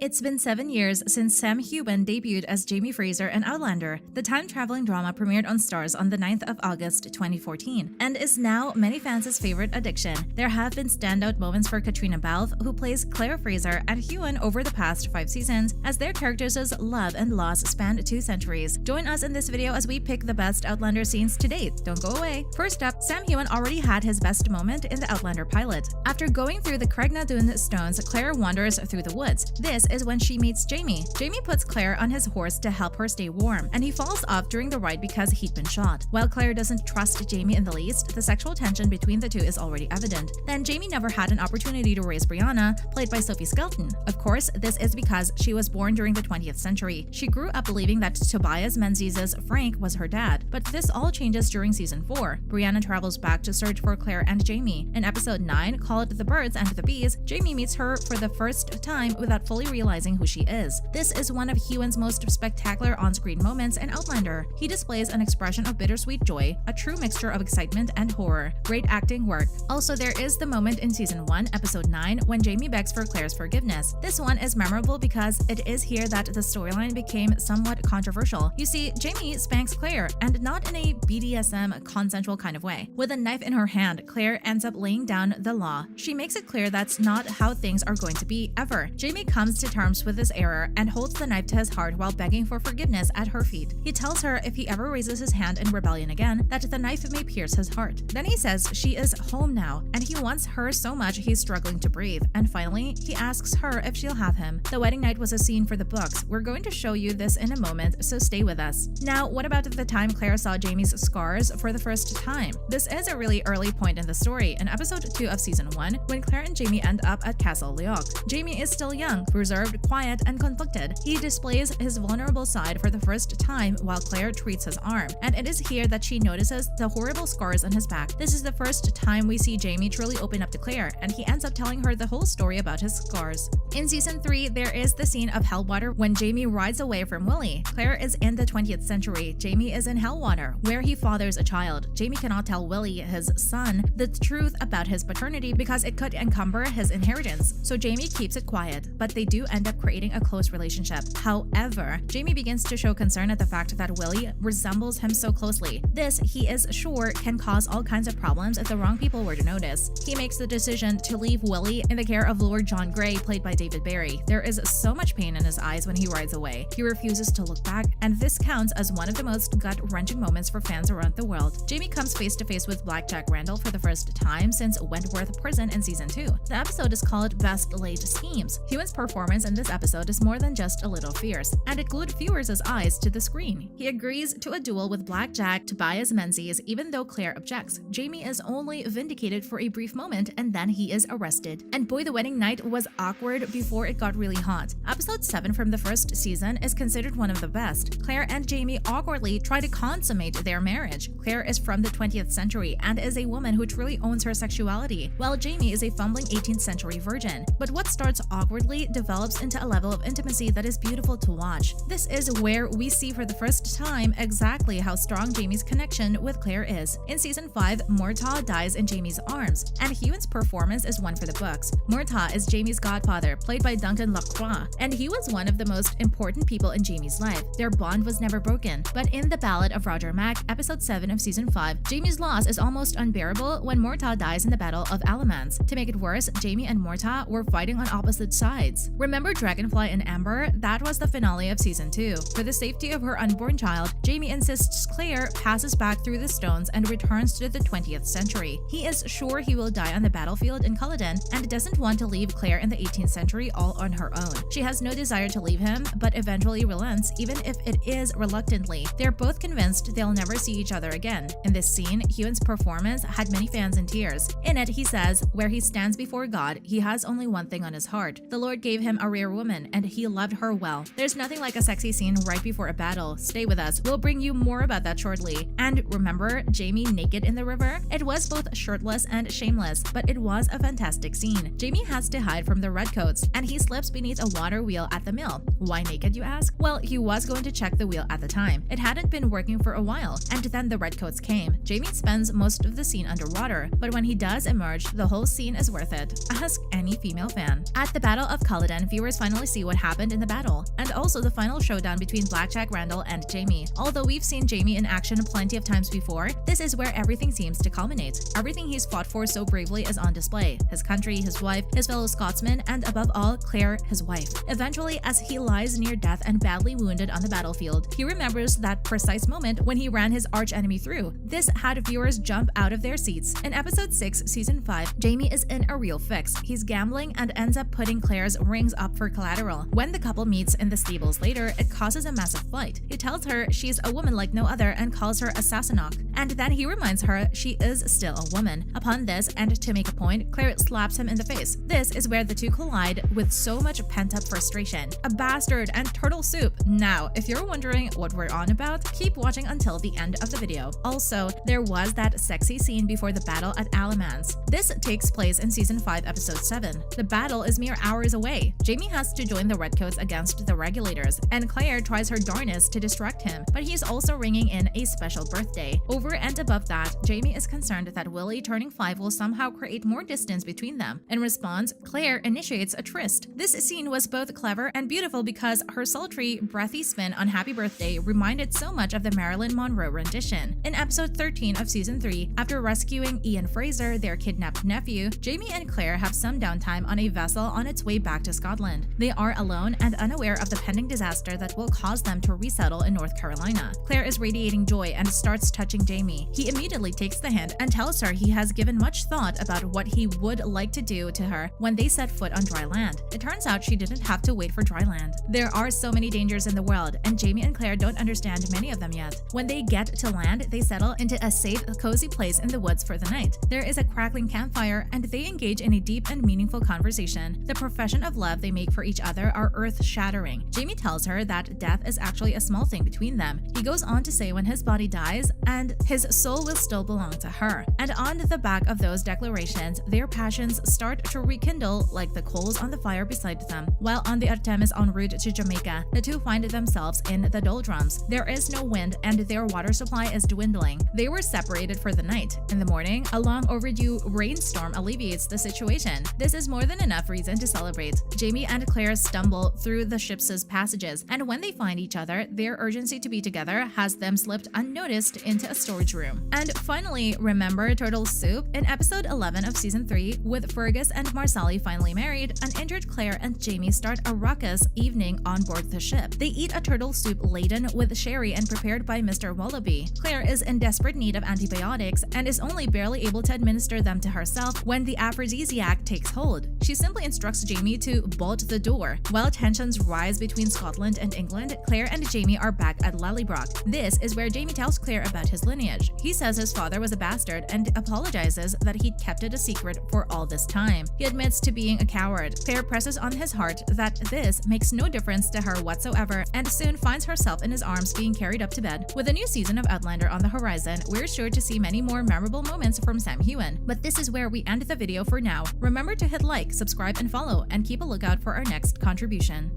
It's been 7 years since Sam Heughan debuted as Jamie Fraser in Outlander. The time-traveling drama premiered on Starz on the 9th of August 2014 and is now many fans' favorite addiction. There have been standout moments for Katrina Balfe, who plays Claire Fraser, and Heughan over the past 5 seasons, as their characters' love and loss spanned 2 centuries. Join us in this video as we pick the best Outlander scenes to date. Don't go away. First up, Sam Heughan already had his best moment in the Outlander pilot. After going through the Craignadoon stones, Claire wanders through the woods. This is when she meets Jamie. Jamie puts Claire on his horse to help her stay warm, and he falls off during the ride because he'd been shot. While Claire doesn't trust Jamie in the least, the sexual tension between the two is already evident. Then Jamie never had an opportunity to raise Brianna, played by Sophie Skelton. Of course, this is because she was born during the 20th century. She grew up believing that Tobias Menzies' Frank was her dad, but this all changes during season 4. Brianna travels back to search for Claire and Jamie. In episode 9, called The Birds and the Bees, Jamie meets her for the first time without fully realizing who she is. This is one of Heughan's most spectacular on-screen moments in Outlander. He displays an expression of bittersweet joy, a true mixture of excitement and horror. Great acting work. Also, there is the moment in season 1, episode 9, when Jamie begs for Claire's forgiveness. This one is memorable because it is here that the storyline became somewhat controversial. You see, Jamie spanks Claire, and not in a BDSM consensual kind of way. With a knife in her hand, Claire ends up laying down the law. She makes it clear that's not how things are going to be ever. Jamie comes to terms with this error and holds the knife to his heart while begging for forgiveness at her feet. He tells her if he ever raises his hand in rebellion again, that the knife may pierce his heart. Then he says she is home now, and he wants her so much he's struggling to breathe. And finally, he asks her if she'll have him. The wedding night was a scene for the books. We're going to show you this in a moment, so stay with us. Now, what about the time Claire saw Jamie's scars for the first time? This is a really early point in the story, in episode 2 of season 1, when Claire and Jamie end up at Castle Leoch. Jamie is still young, reserved, quiet, and conflicted. He displays his vulnerable side for the first time while Claire treats his arm, and it is here that she notices the horrible scars on his back. This is the first time we see Jamie truly open up to Claire, and he ends up telling her the whole story about his scars. In season 3, there is the scene of Hellwater when Jamie rides away from Willie. Claire is in the 20th century. Jamie is in Hellwater, where he fathers a child. Jamie cannot tell Willie, his son, the truth about his paternity because it could encumber his inheritance, so Jamie keeps it quiet, but they do end up creating a close relationship. However, Jamie begins to show concern at the fact that Willie resembles him so closely. This, he is sure, can cause all kinds of problems if the wrong people were to notice. He makes the decision to leave Willie in the care of Lord John Grey, played by David Barry. There is so much pain in his eyes when he rides away. He refuses to look back, and this counts as one of the most gut-wrenching moments for fans around the world. Jamie comes face to face with Blackjack Randall for the first time since Wentworth Prison in season 2. The episode is called Best Laid Schemes. Heughan's performance in this episode is more than just a little fierce, and it glued viewers' eyes to the screen. He agrees to a duel with Blackjack Tobias Menzies even though Claire objects. Jamie is only vindicated for a brief moment, and then he is arrested. And boy, the wedding night was awkward before it got really hot. Episode 7 from the first season is considered one of the best. Claire and Jamie awkwardly try to consummate their marriage. Claire is from the 20th century and is a woman who truly owns her sexuality, while Jamie is a fumbling 18th century virgin. But what starts awkwardly develops into a level of intimacy that is beautiful to watch. This is where we see for the first time exactly how strong Jamie's connection with Claire is. In season 5, Murtagh dies in Jamie's arms, and Heughan's performance is one for the books. Murtagh is Jamie's godfather, played by Duncan Lacroix, and he was one of the most important people in Jamie's life. Their bond was never broken, but in The Ballad of Roger Mac, episode 7 of season 5, Jamie's loss is almost unbearable when Murtagh dies in the Battle of Alamance. To make it worse, Jamie and Murtagh were fighting on opposite sides. Remember Dragonfly and Amber? That was the finale of season 2. For the safety of her unborn child, Jamie insists Claire passes back through the stones and returns to the 20th century. He is sure he will die on the battlefield in Culloden and doesn't want to leave Claire in the 18th century all on her own. She has no desire to leave him, but eventually relents, even if it is reluctantly. They're both convinced they'll never see each other again. In this scene, Heughan's performance had many fans in tears. In it, he says, where he stands before God, he has only one thing on his heart. The Lord gave him a rare woman, and he loved her well. There's nothing like a sexy scene right before a battle. Stay with us. We'll bring you more about that shortly. And remember Jamie naked in the river? It was both shirtless and shameless, but it was a fantastic scene. Jamie has to hide from the redcoats, and he slips beneath a water wheel at the mill. Why naked, you ask? Well, he was going to check the wheel at the time. It hadn't been working for a while, and then the redcoats came. Jamie spends most of the scene underwater, but when he does emerge, the whole scene is worth it. Ask any female fan. At the Battle of Culloden, viewers finally see what happened in the battle, and also the final showdown between Blackjack Randall and Jamie. Although we've seen Jamie in action plenty of times before, this is where everything seems to culminate. Everything he's fought for so bravely is on display: his country, his wife, his fellow Scotsmen, and above all, Claire, his wife. Eventually, as he lies near death and badly wounded on the battlefield, he remembers that precise moment when he ran his archenemy through. This had viewers jump out of their seats. In episode 6, season 5, Jamie is in a real fix. He's gambling and ends up putting Claire's rings up for collateral. When the couple meets in the stables later, it causes a massive fight. He tells her she's a woman like no other and calls her a Sassenach, and then he reminds her she is still a woman. Upon this, and to make a point, Claire slaps him in the face. This is where the two collide with so much pent-up frustration. A bastard and turtle soup. Now, if you're wondering what we're on about, keep watching until the end of the video. Also, there was that sexy scene before the battle at Alamance. This takes place in season 5, episode 7. The battle is mere hours away. Jamie has to join the Redcoats against the Regulators, and Claire tries her darnest to distract him, but he's also ringing in a special birthday. Over and above that, Jamie is concerned that Willie turning 5 will somehow create more distance between them. In response, Claire initiates a tryst. This scene was both clever and beautiful because her sultry, breathy spin on Happy Birthday reminded so much of the Marilyn Monroe rendition. In episode 13 of season 3, after rescuing Ian Fraser, their kidnapped nephew, Jamie and Claire have some downtime on a vessel on its way back to Scotland. They are alone and unaware of the pending disaster that will cause them to resettle in North Carolina. Claire is radiating joy and starts touching Jamie. He immediately takes the hint and tells her he has given much thought about what he would like to do to her when they set foot on dry land. It turns out she didn't have to wait for dry land. There are so many dangers in the world, and Jamie and Claire don't understand many of them yet. When they get to land, they settle into a safe, cozy place in the woods for the night. There is a crackling campfire, and they engage in a deep and meaningful conversation. The profession of love they make for each other are earth-shattering. Jamie tells her that death is actually a small thing between them. He goes on to say when his body dies, and his soul will still belong to her. And on the back of those declarations, their passions start to rekindle like the coals on the fire beside them. While on the Artemis en route to Jamaica, the two find themselves in the doldrums. There is no wind and their water supply is dwindling. They were separated for the night. In the morning, a long overdue rainstorm alleviates the situation. This is more than enough reason to celebrate. Jamie and Claire stumble through the ship's passages, and when they find each other, their urgency to be together has them slipped unnoticed into a storage room. And finally, remember turtle soup? In episode 11 of season 3, with Fergus and Marsali finally married, an injured Claire and Jamie start a raucous evening on board the ship. They eat a turtle soup laden with sherry and prepared by Mr. Wallaby. Claire is in desperate need of antibiotics and is only barely able to administer them to herself when the aphrodisiac takes hold. She simply instructs Jamie to bolt the door. While tensions rise between Scotland and England, Claire and Jamie are back at Lallybroch. This is where Jamie tells Claire about his lineage. He says his father was a bastard and apologizes that he'd kept it a secret for all this time. He admits to being a coward. Claire presses on his heart that this makes no difference to her whatsoever and soon finds herself in his arms being carried up to bed. With a new season of Outlander on the horizon, we're sure to see many more memorable moments from Sam Heughan. But this is where we end the video for now. Remember to hit like, subscribe, and follow, and keep a lookout for our next contribution.